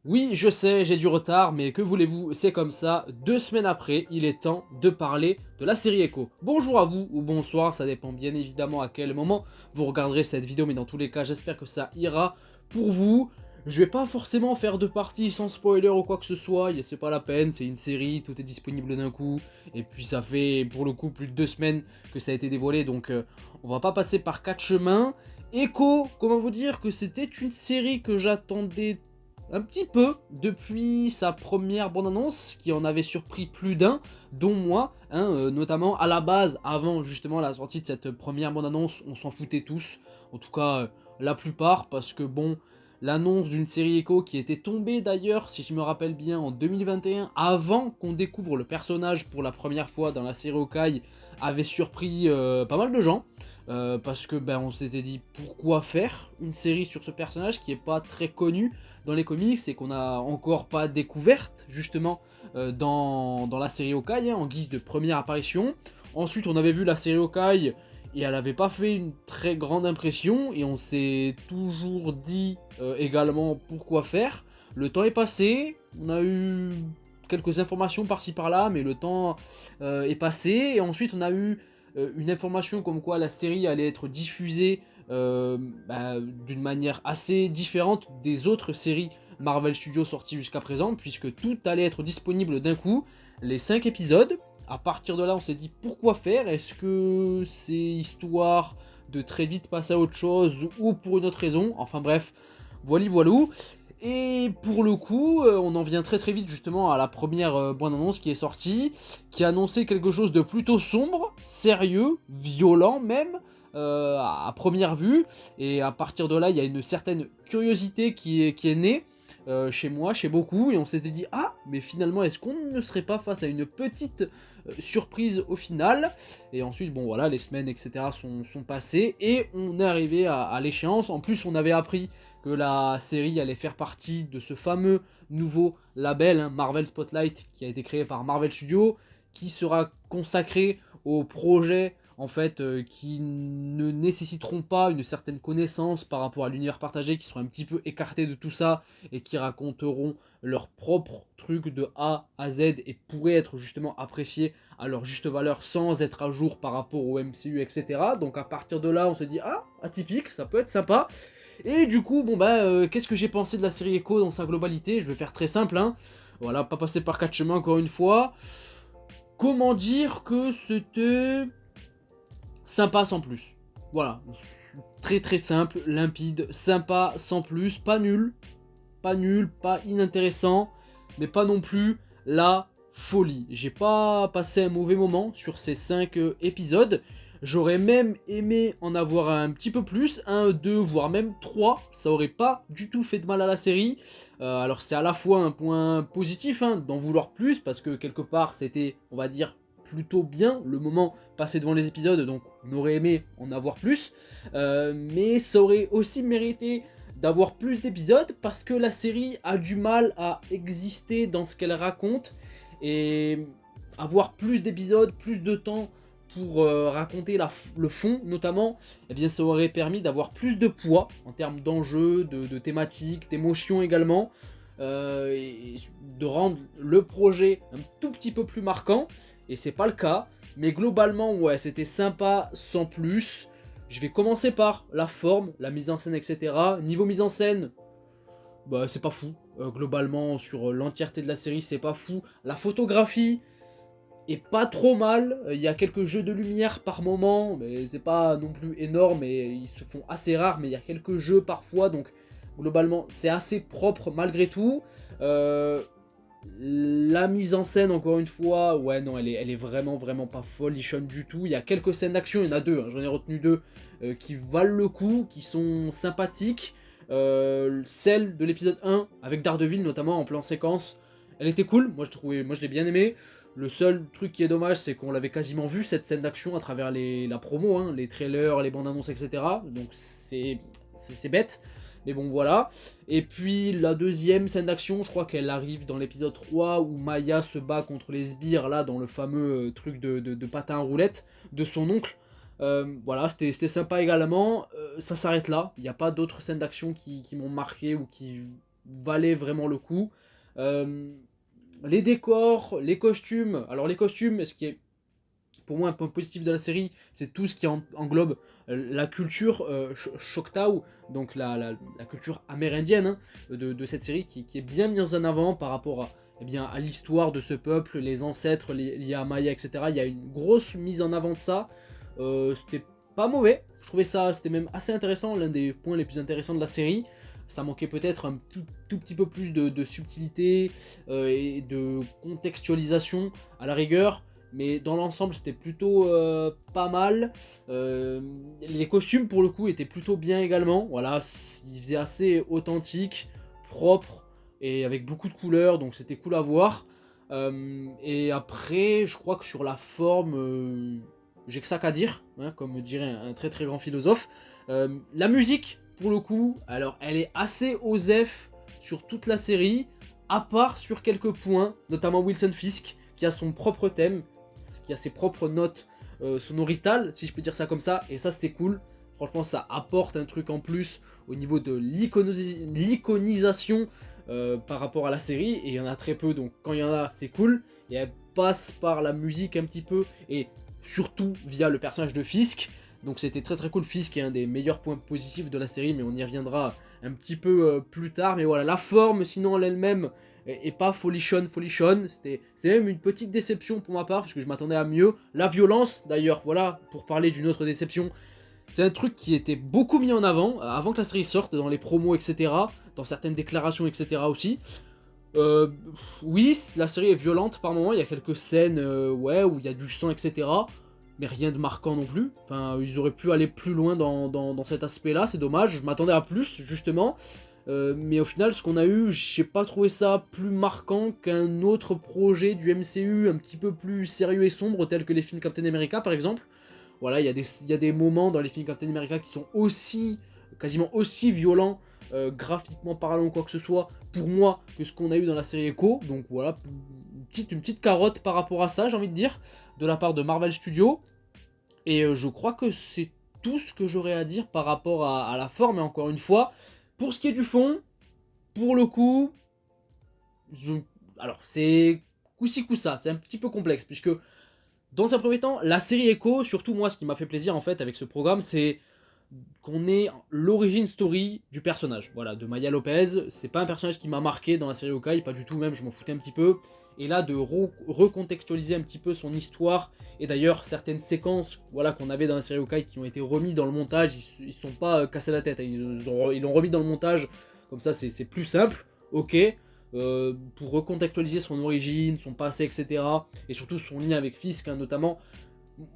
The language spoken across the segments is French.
Oui, je sais, j'ai du retard, mais que voulez-vous, c'est comme ça. 2 semaines après, il est temps de parler de la série Echo. Bonjour à vous, ou bonsoir, ça dépend bien évidemment à quel moment vous regarderez cette vidéo, mais dans tous les cas, j'espère que ça ira pour vous. Je vais pas forcément faire de partie sans spoiler ou quoi que ce soit, c'est pas la peine, c'est une série, tout est disponible d'un coup, et puis ça fait pour le coup plus de 2 semaines que ça a été dévoilé, donc on va pas passer par 4 chemins. Echo, comment vous dire que c'était une série que j'attendais un petit peu depuis sa première bande-annonce, qui en avait surpris plus d'un, dont moi, notamment à la base, avant justement la sortie de cette première bande-annonce, on s'en foutait tous, en tout cas la plupart, parce que bon, l'annonce d'une série Echo qui était tombée d'ailleurs, si je me rappelle bien, en 2021, avant qu'on découvre le personnage pour la première fois dans la série Hawkeye, avait surpris pas mal de gens. Parce que ben on s'était dit pourquoi faire une série sur ce personnage qui est pas très connu dans les comics et qu'on a encore pas découverte justement dans la série Hawkeye, en guise de première apparition. Ensuite on avait vu la série Hawkeye et elle avait pas fait une très grande impression et on s'est toujours dit également pourquoi faire. Le temps est passé, on a eu quelques informations par-ci par-là, mais le temps est passé et ensuite on a eu une information comme quoi la série allait être diffusée d'une manière assez différente des autres séries Marvel Studios sorties jusqu'à présent, puisque tout allait être disponible d'un coup, les 5 épisodes. À partir de là, on s'est dit pourquoi faire. Est-ce que c'est histoire de très vite passer à autre chose ou pour une autre raison? Enfin bref, voilou. Et pour le coup, on en vient très vite justement à la première bande-annonce qui est sortie, qui annonçait quelque chose de plutôt sombre, sérieux, violent même, à première vue. Et à partir de là, il y a une certaine curiosité qui est née chez moi, chez beaucoup, et on s'était dit ah, mais finalement, est-ce qu'on ne serait pas face à une petite surprise au final? Et ensuite, bon voilà, les semaines, etc. sont passées, et on est arrivé à l'échéance. En plus, on avait appris que la série allait faire partie de ce fameux nouveau label, Marvel Spotlight, qui a été créé par Marvel Studios, qui sera consacré aux projets en fait qui ne nécessiteront pas une certaine connaissance par rapport à l'univers partagé, qui seront un petit peu écartés de tout ça et qui raconteront leur propre truc de A à Z et pourraient être justement appréciés à leur juste valeur sans être à jour par rapport au MCU, etc. Donc à partir de là, on s'est dit ah, atypique, ça peut être sympa. Et du coup, bon bah, qu'est-ce que j'ai pensé de la série Echo dans sa globalité? Je vais faire très simple, hein. Voilà, pas passer par 4 chemins encore une fois. Comment dire que c'était sympa sans plus. Voilà, très simple, limpide, sympa sans plus, pas nul, pas inintéressant, mais pas non plus la folie. J'ai pas passé un mauvais moment sur ces 5 épisodes. J'aurais même aimé en avoir un petit peu plus, un, deux, voire même 3. Ça aurait pas du tout fait de mal à la série. Alors c'est à la fois un point positif d'en vouloir plus, parce que quelque part c'était, on va dire, plutôt bien le moment passé devant les épisodes, donc on aurait aimé en avoir plus. Mais ça aurait aussi mérité d'avoir plus d'épisodes parce que la série a du mal à exister dans ce qu'elle raconte, et avoir plus d'épisodes, plus de temps pour raconter le fond notamment, eh bien ça aurait permis d'avoir plus de poids en termes d'enjeux, de thématiques, d'émotions également, et de rendre le projet un tout petit peu plus marquant, et c'est pas le cas. Mais globalement, ouais, c'était sympa sans plus. Je vais commencer par la forme, la mise en scène, etc. Niveau mise en scène, bah c'est pas fou. Globalement, sur l'entièreté de la série, c'est pas fou. La photographie est pas trop mal. Il y a quelques jeux de lumière par moment, mais c'est pas non plus énorme et ils se font assez rares, mais il y a quelques jeux parfois, donc globalement, c'est assez propre malgré tout. La mise en scène, encore une fois, ouais, non, elle est vraiment pas folichonne du tout. Il y a quelques scènes d'action, il y en a deux, j'en ai retenu deux, qui valent le coup, qui sont sympathiques. Celle de l'épisode 1, avec Daredevil, notamment en plan séquence, elle était cool, moi je l'ai bien aimé. Le seul truc qui est dommage, c'est qu'on l'avait quasiment vu, cette scène d'action, à travers la promo, les trailers, les bandes annonces, etc. Donc c'est bête. Mais bon, voilà. Et puis la deuxième scène d'action, je crois qu'elle arrive dans l'épisode 3 où Maya se bat contre les sbires, là, dans le fameux truc de patin à roulette de son oncle. Voilà, c'était sympa également. Ça s'arrête là. Il n'y a pas d'autres scènes d'action qui m'ont marqué ou qui valait vraiment le coup. Les décors, les costumes, alors les costumes, ce qui est pour moi un point positif de la série, c'est tout ce qui englobe la culture Choctaw, donc la culture amérindienne hein, de cette série qui est bien mise en avant par rapport à, eh bien, à l'histoire de ce peuple, les ancêtres liés à Maya, etc. Il y a une grosse mise en avant de ça. C'était pas mauvais, je trouvais ça, c'était même assez intéressant, l'un des points les plus intéressants de la série. Ça manquait peut-être un tout petit peu plus de subtilité et de contextualisation à la rigueur. Mais dans l'ensemble, c'était plutôt pas mal. Les costumes, pour le coup, étaient plutôt bien également. Voilà, ils faisaient assez authentique, propre et avec beaucoup de couleurs, donc c'était cool à voir. Et après, je crois que sur la forme, j'ai que ça qu'à dire, hein, comme dirait un très très grand philosophe. La musique, pour le coup, alors elle est assez osef sur toute la série, à part sur quelques points, notamment Wilson Fisk, qui a son propre thème, qui a ses propres notes sonoritales, si je peux dire ça comme ça, et ça c'était cool. Franchement, ça apporte un truc en plus au niveau de l'iconisation par rapport à la série, et il y en a très peu, donc quand il y en a, c'est cool, et elle passe par la musique un petit peu, et surtout via le personnage de Fisk, donc c'était très très cool. Fisk est un des meilleurs points positifs de la série, mais on y reviendra un petit peu plus tard, mais voilà, la forme, sinon en elle-même, et pas folichonne. C'était même une petite déception pour ma part, parce que je m'attendais à mieux. La violence, d'ailleurs, voilà, pour parler d'une autre déception, c'est un truc qui était beaucoup mis en avant que la série sorte, dans les promos, etc., dans certaines déclarations, etc. aussi. Oui, la série est violente par moments, il y a quelques scènes ouais, où il y a du sang, etc., mais rien de marquant non plus. Enfin, ils auraient pu aller plus loin dans cet aspect-là, c'est dommage, je m'attendais à plus, justement. Mais au final, ce qu'on a eu, j'ai pas trouvé ça plus marquant qu'un autre projet du MCU un petit peu plus sérieux et sombre, tel que les films Captain America par exemple. Voilà, il y a des moments dans les films Captain America qui sont quasiment aussi violents, graphiquement parlant ou quoi que ce soit, pour moi, que ce qu'on a eu dans la série Echo. Donc voilà, une petite carotte par rapport à ça, j'ai envie de dire, de la part de Marvel Studios. Et je crois que c'est tout ce que j'aurais à dire par rapport à la forme, et encore une fois, pour ce qui est du fond, pour le coup, alors c'est coup-ci coup-ça, c'est un petit peu complexe, puisque dans un premier temps, la série Echo, surtout moi, ce qui m'a fait plaisir en fait avec ce programme, c'est qu'on ait l'origine story du personnage, voilà, de Maya Lopez. C'est pas un personnage qui m'a marqué dans la série Hawkeye, pas du tout même, je m'en foutais un petit peu. Et là, de recontextualiser un petit peu son histoire, et d'ailleurs certaines séquences voilà, qu'on avait dans la série Hawkeye qui ont été remis dans le montage, ils se sont pas cassés la tête, hein, ils l'ont remis dans le montage, comme ça c'est plus simple, ok. Pour recontextualiser son origine, son passé, etc. Et surtout son lien avec Fisk, hein, notamment.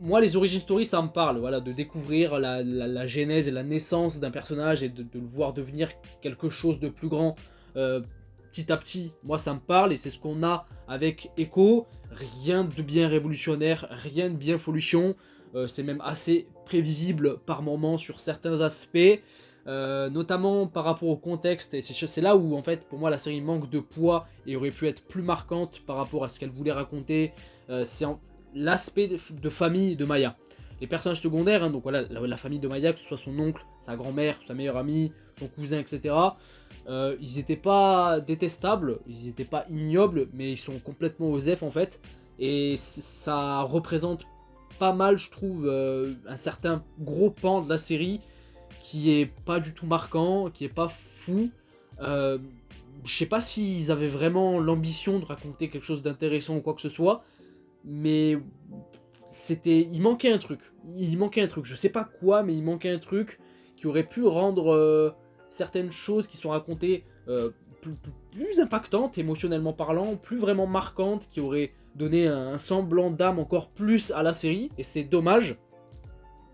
Moi, les origin stories, ça me parle, voilà, de découvrir la genèse et la naissance d'un personnage et de le voir devenir quelque chose de plus grand petit à petit. Moi, ça me parle et c'est ce qu'on a avec Echo. Rien de bien révolutionnaire, rien de bien folichon. C'est même assez prévisible par moments sur certains aspects. Notamment par rapport au contexte, et c'est là où en fait pour moi la série manque de poids et aurait pu être plus marquante par rapport à ce qu'elle voulait raconter. C'est l'aspect de famille de Maya. Les personnages secondaires, hein, donc voilà, la famille de Maya, que ce soit son oncle, sa grand-mère, sa meilleure amie, son cousin, etc., ils n'étaient pas détestables, ils n'étaient pas ignobles, mais ils sont complètement osef en fait, et ça représente pas mal, je trouve, un certain gros pan de la série qui est pas du tout marquant, qui est pas fou. Je sais pas s'ils avaient vraiment l'ambition de raconter quelque chose d'intéressant ou quoi que ce soit, mais il manquait un truc. Je sais pas quoi, mais il manquait un truc qui aurait pu rendre certaines choses qui sont racontées plus impactantes, émotionnellement parlant, plus vraiment marquantes, qui auraient donné un semblant d'âme encore plus à la série, et c'est dommage.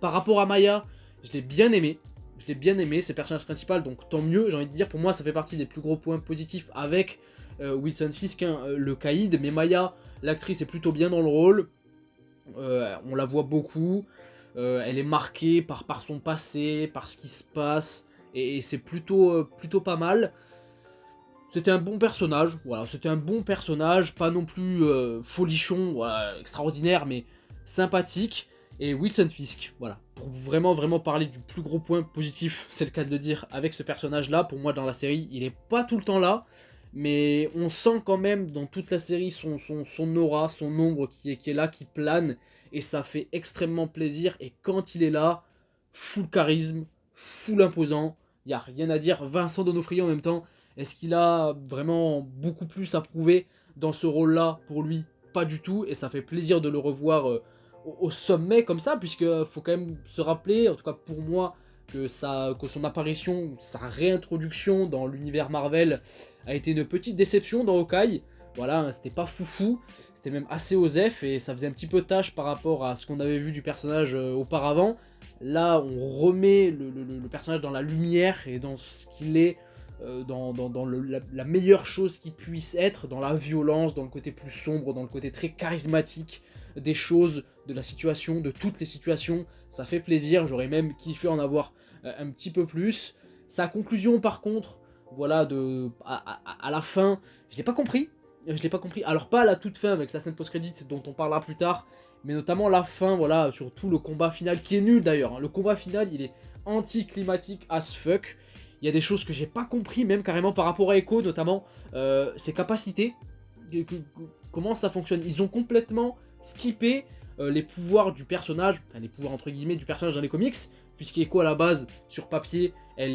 Par rapport à Maya, je l'ai bien aimé, c'est le personnage principal, donc tant mieux, j'ai envie de dire, pour moi ça fait partie des plus gros points positifs avec Wilson Fisk, hein, le caïd, mais Maya, l'actrice est plutôt bien dans le rôle, on la voit beaucoup, elle est marquée par son passé, par ce qui se passe, et c'est plutôt pas mal. C'était un bon personnage, voilà, pas non plus folichon, voilà, extraordinaire, mais sympathique. et Wilson Fisk, voilà. Pour vraiment parler du plus gros point positif, c'est le cas de le dire, avec ce personnage-là, pour moi dans la série, il est pas tout le temps là, mais on sent quand même dans toute la série son aura, son ombre qui est là, qui plane, et ça fait extrêmement plaisir, et quand il est là, full charisme, full imposant, il n'y a rien à dire. Vincent Donofrio en même temps, est-ce qu'il a vraiment beaucoup plus à prouver dans ce rôle-là? Pour lui, pas du tout, et ça fait plaisir de le revoir au sommet comme ça, puisque faut quand même se rappeler, en tout cas pour moi, que son apparition, sa réintroduction dans l'univers Marvel a été une petite déception dans Hawkeye. Voilà, hein, c'était pas foufou, c'était même assez osef, et ça faisait un petit peu tâche par rapport à ce qu'on avait vu du personnage auparavant. Là, on remet le personnage dans la lumière et dans ce qu'il est, dans la meilleure chose qu'il puisse être, dans la violence, dans le côté plus sombre, dans le côté très charismatique des choses, de la situation, de toutes les situations. Ça fait plaisir, j'aurais même kiffé en avoir un petit peu plus. Sa conclusion, par contre, voilà, à la fin, je l'ai pas compris. Je l'ai pas compris. Alors pas à la toute fin avec la scène post-crédit dont on parlera plus tard, mais notamment la fin, voilà, surtout le combat final qui est nul d'ailleurs. Hein. Le combat final, il est anticlimatique as fuck. Il y a des choses que j'ai pas compris, même carrément par rapport à Echo, notamment ses capacités. Comment ça fonctionne? Ils ont complètement skippé les pouvoirs du personnage, enfin les pouvoirs entre guillemets du personnage dans les comics, puisqu'Echo à la base, sur papier, elle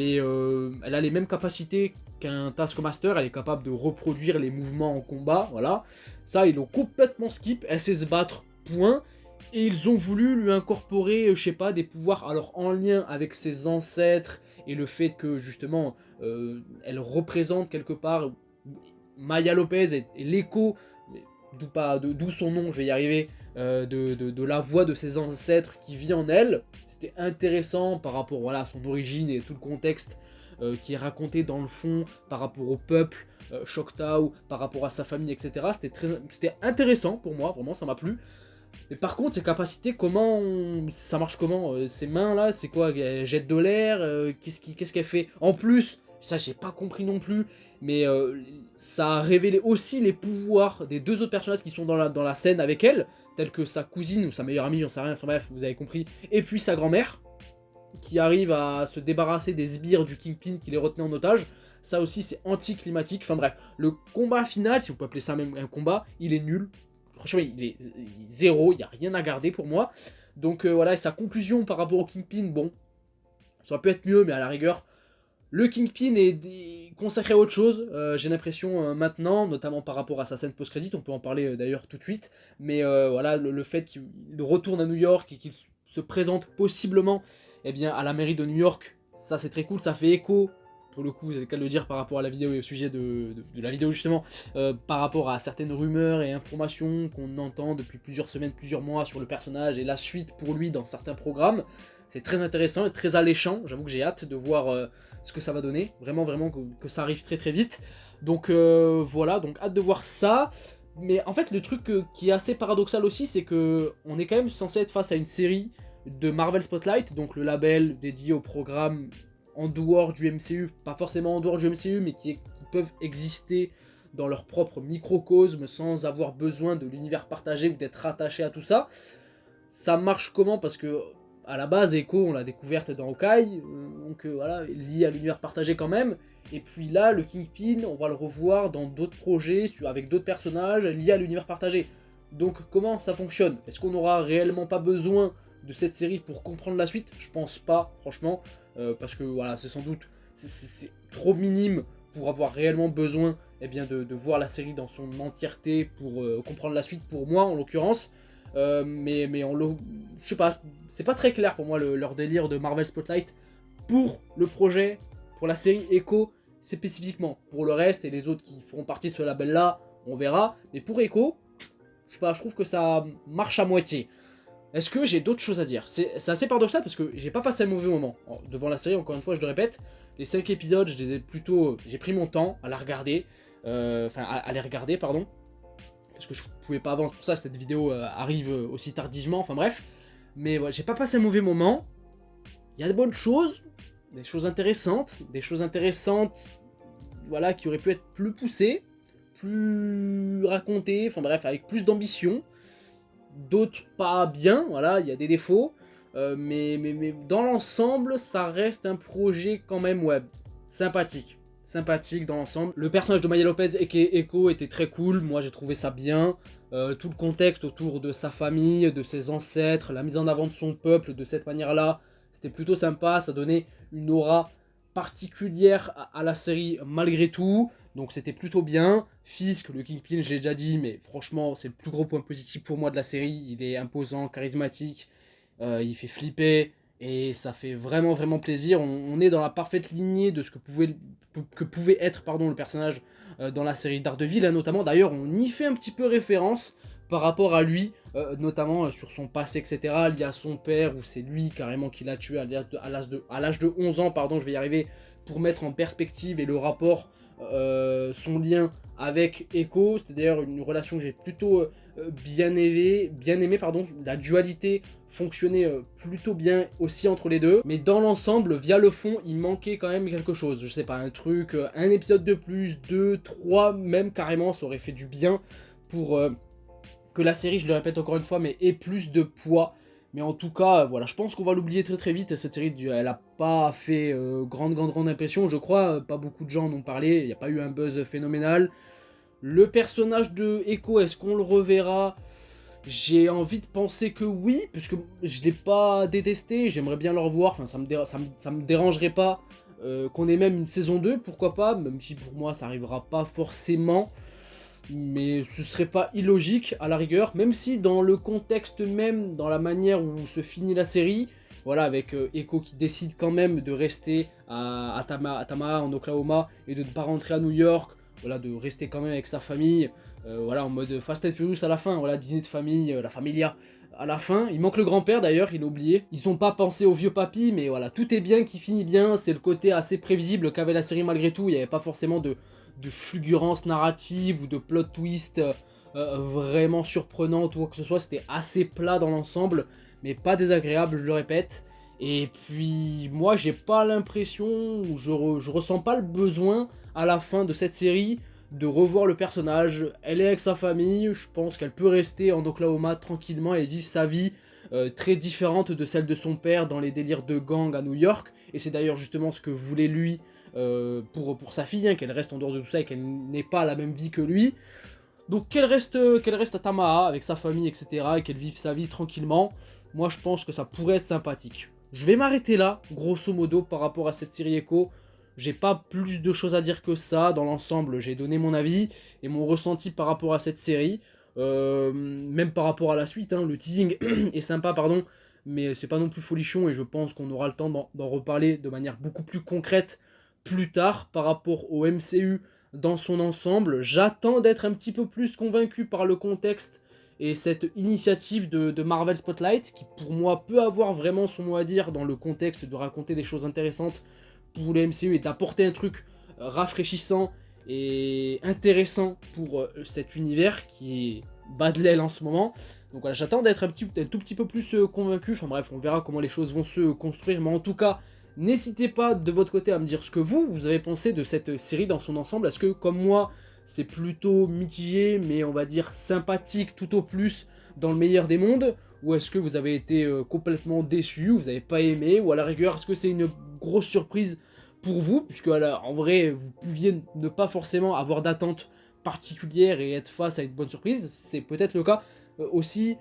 a les mêmes capacités qu'un Taskmaster, elle est capable de reproduire les mouvements en combat, voilà. Ça, ils l'ont complètement skip, elle sait se battre, point. Et ils ont voulu lui incorporer, je sais pas, des pouvoirs alors en lien avec ses ancêtres, et le fait que justement, elle représente quelque part Maya Lopez et l'écho, d'où son nom, je vais y arriver, de la voix de ses ancêtres qui vit en elle. C'était intéressant par rapport voilà, à son origine et tout le contexte qui est raconté dans le fond par rapport au peuple, Choctaw, par rapport à sa famille, etc. C'était intéressant pour moi, vraiment ça m'a plu. Mais par contre, ses capacités, ça marche comment? Ses mains là, c'est quoi? Elle jette de l'air? Qu'est-ce qu'elle fait? En plus, ça j'ai pas compris non plus, mais ça a révélé aussi les pouvoirs des deux autres personnages qui sont dans la scène avec elle, tels que sa cousine ou sa meilleure amie, j'en sais rien, enfin bref, vous avez compris, et puis sa grand-mère, qui arrive à se débarrasser des sbires du Kingpin qui les retenait en otage. Ça aussi c'est anticlimatique, enfin bref, le combat final, si on peut appeler ça même un combat, il est nul. Franchement, il est zéro, il n'y a rien à garder pour moi. Donc voilà, et sa conclusion par rapport au Kingpin, bon, ça peut être mieux, mais à la rigueur, le Kingpin est consacré à autre chose, j'ai l'impression maintenant, notamment par rapport à sa scène post-crédit, on peut en parler d'ailleurs tout de suite, mais voilà, le fait qu'il retourne à New York et qu'il se présente possiblement eh bien, à la mairie de New York, ça c'est très cool, ça fait écho, pour le coup, vous avez qu'à le dire par rapport à la vidéo et au sujet de la vidéo justement, par rapport à certaines rumeurs et informations qu'on entend depuis plusieurs semaines, plusieurs mois sur le personnage et la suite pour lui dans certains programmes. C'est très intéressant et très alléchant, j'avoue que j'ai hâte de voir ce que ça va donner, vraiment que ça arrive très vite. Donc voilà, donc hâte de voir ça. Mais en fait le truc qui est assez paradoxal aussi, c'est que on est quand même censé être face à une série de Marvel Spotlight, donc le label dédié au programme en dehors du MCU, pas forcément en dehors du MCU, mais qui peuvent exister dans leur propre microcosme sans avoir besoin de l'univers partagé ou d'être rattaché à tout ça. Ça marche comment? Parce que à la base, Echo, on l'a découverte dans Hawkeye, donc voilà, lié à l'univers partagé quand même. Et puis là, le Kingpin, on va le revoir dans d'autres projets, avec d'autres personnages liés à l'univers partagé. Donc comment ça fonctionne? Est-ce qu'on n'aura réellement pas besoin de cette série pour comprendre la suite? Je pense pas, franchement. Parce que voilà, c'est sans doute c'est trop minime pour avoir réellement besoin eh bien, de voir la série dans son entièreté pour comprendre la suite, pour moi en l'occurrence. Mais je sais pas, c'est pas très clair pour moi leur délire de Marvel Spotlight pour le projet, pour la série Echo spécifiquement. Pour le reste et les autres qui feront partie de ce label là, on verra. Mais pour Echo, je sais pas, je trouve que ça marche à moitié. Est-ce que j'ai d'autres choses à dire? C'est assez paradoxal parce que j'ai pas passé un mauvais moment. Devant la série, encore une fois, je le répète, les 5 épisodes, j'ai pris mon temps à la regarder, à les regarder, pardon, parce que je pouvais pas avant, c'est pour ça que cette vidéo arrive aussi tardivement, enfin bref. Mais ouais, j'ai pas passé un mauvais moment, il y a de bonnes choses, des choses intéressantes, voilà, qui auraient pu être plus poussées, plus racontées, enfin bref, avec plus d'ambition. d'autres pas bien, voilà, il y a des défauts, mais dans l'ensemble, ça reste un projet quand même, ouais, sympathique. Sympathique dans l'ensemble. Le personnage de Maya Lopez et Echo était très cool, moi j'ai trouvé ça bien. Tout le contexte autour de sa famille, de ses ancêtres, la mise en avant de son peuple de cette manière-là, c'était plutôt sympa, ça donnait une aura particulière à la série malgré tout, donc c'était plutôt bien. Fisk, le Kingpin, je l'ai déjà dit, mais franchement c'est le plus gros point positif pour moi de la série, il est imposant, charismatique, il fait flipper, et ça fait vraiment vraiment plaisir. On est dans la parfaite lignée de ce que pouvait être le personnage dans la série Daredevil, hein, notamment. D'ailleurs, on y fait un petit peu référence par rapport à lui, notamment sur son passé, etc., lié à son père, où c'est lui carrément qui l'a tué à l'âge de 11 ans, pardon, je vais y arriver, pour mettre en perspective et le rapport, son lien avec Echo. C'était d'ailleurs une relation que j'ai plutôt bien aimé, pardon. La dualité fonctionnait plutôt bien aussi entre les deux, mais dans l'ensemble, via le fond, il manquait quand même quelque chose, je sais pas, un truc, un épisode de plus, 2, 3, même carrément, ça aurait fait du bien pour que la série, je le répète encore une fois, mais ait plus de poids. Mais en tout cas, voilà, je pense qu'on va l'oublier très très vite. Cette série, elle a pas fait grande impression, je crois. Pas beaucoup de gens en ont parlé, il n'y a pas eu un buzz phénoménal. Le personnage de Echo, est-ce qu'on le reverra? J'ai envie de penser que oui, puisque je l'ai pas détesté, j'aimerais bien le revoir. Enfin, ça me dérangerait pas qu'on ait même une saison 2, pourquoi pas, même si pour moi ça arrivera pas forcément. Mais ce serait pas illogique à la rigueur, même si dans le contexte même, dans la manière où se finit la série, voilà, avec Echo qui décide quand même de rester à Tama, en Oklahoma, et de ne pas rentrer à New York, voilà, de rester quand même avec sa famille, voilà, en mode Fast and Furious à la fin, voilà, dîner de famille, la familia à la fin. Il manque le grand-père d'ailleurs, il a oublié. Ils n'ont pas pensé au vieux papy, mais voilà, tout est bien qui finit bien, c'est le côté assez prévisible qu'avait la série malgré tout, il n'y avait pas forcément de fulgurance narrative ou de plot twist vraiment surprenante ou quoi que ce soit. C'était assez plat dans l'ensemble, mais pas désagréable, je le répète. Et puis moi j'ai pas l'impression, ou je ressens pas le besoin à la fin de cette série de revoir le personnage. Elle est avec sa famille, je pense qu'elle peut rester en Oklahoma tranquillement et vivre sa vie très différente de celle de son père dans les délires de gang à New York. Et c'est d'ailleurs justement ce que voulait lui pour sa fille, hein, qu'elle reste en dehors de tout ça et qu'elle n'ait pas la même vie que lui. Donc qu'elle reste à Tamaha avec sa famille, etc. et qu'elle vive sa vie tranquillement. Moi je pense que ça pourrait être sympathique. Je vais m'arrêter là, grosso modo, par rapport à cette série Echo. J'ai pas plus de choses à dire que ça. Dans l'ensemble, j'ai donné mon avis et mon ressenti par rapport à cette série. Même par rapport à la suite, hein, le teasing est sympa, pardon, mais c'est pas non plus folichon et je pense qu'on aura le temps d'en reparler de manière beaucoup plus concrète plus tard par rapport au MCU dans son ensemble. J'attends d'être un petit peu plus convaincu par le contexte et cette initiative de Marvel Spotlight, qui pour moi peut avoir vraiment son mot à dire dans le contexte de raconter des choses intéressantes pour le MCU et d'apporter un truc rafraîchissant et intéressant pour cet univers qui est bas de l'aile en ce moment. Donc voilà, j'attends d'être un tout petit peu plus convaincu. Enfin bref, on verra comment les choses vont se construire, mais en tout cas, n'hésitez pas de votre côté à me dire ce que vous avez pensé de cette série dans son ensemble. Est-ce que comme moi, c'est plutôt mitigé, mais on va dire sympathique tout au plus dans le meilleur des mondes? Ou est-ce que vous avez été complètement déçu, vous n'avez pas aimé? Ou à la rigueur, est-ce que c'est une grosse surprise pour vous? Puisque en vrai, vous pouviez ne pas forcément avoir d'attente particulière et être face à une bonne surprise. C'est peut-être le cas aussi.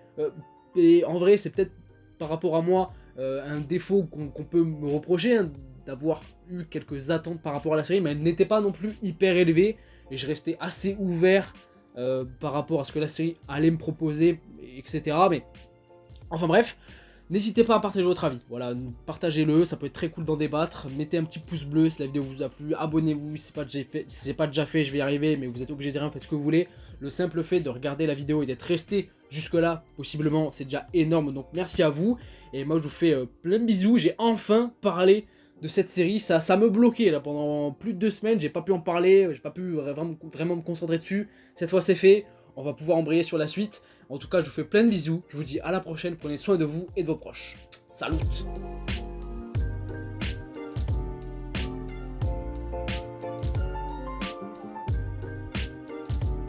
Et en vrai, c'est peut-être par rapport à moi un défaut qu'on peut me reprocher, hein, d'avoir eu quelques attentes par rapport à la série, mais elles n'étaient pas non plus hyper élevées, et je restais assez ouvert par rapport à ce que la série allait me proposer, etc. Mais enfin bref, n'hésitez pas à partager votre avis, voilà, partagez-le, ça peut être très cool d'en débattre, mettez un petit pouce bleu si la vidéo vous a plu, abonnez-vous si c'est pas déjà fait, je vais y arriver, mais vous êtes obligé de rien, faites ce que vous voulez. Le simple fait de regarder la vidéo et d'être resté jusque là, possiblement, c'est déjà énorme, donc merci à vous, et moi je vous fais plein de bisous. J'ai enfin parlé de cette série, ça me bloquait là pendant plus de 2 semaines, j'ai pas pu en parler, j'ai pas pu vraiment me concentrer dessus. Cette fois c'est fait, on va pouvoir embrayer sur la suite. En tout cas, je vous fais plein de bisous, je vous dis à la prochaine, prenez soin de vous et de vos proches. Salut!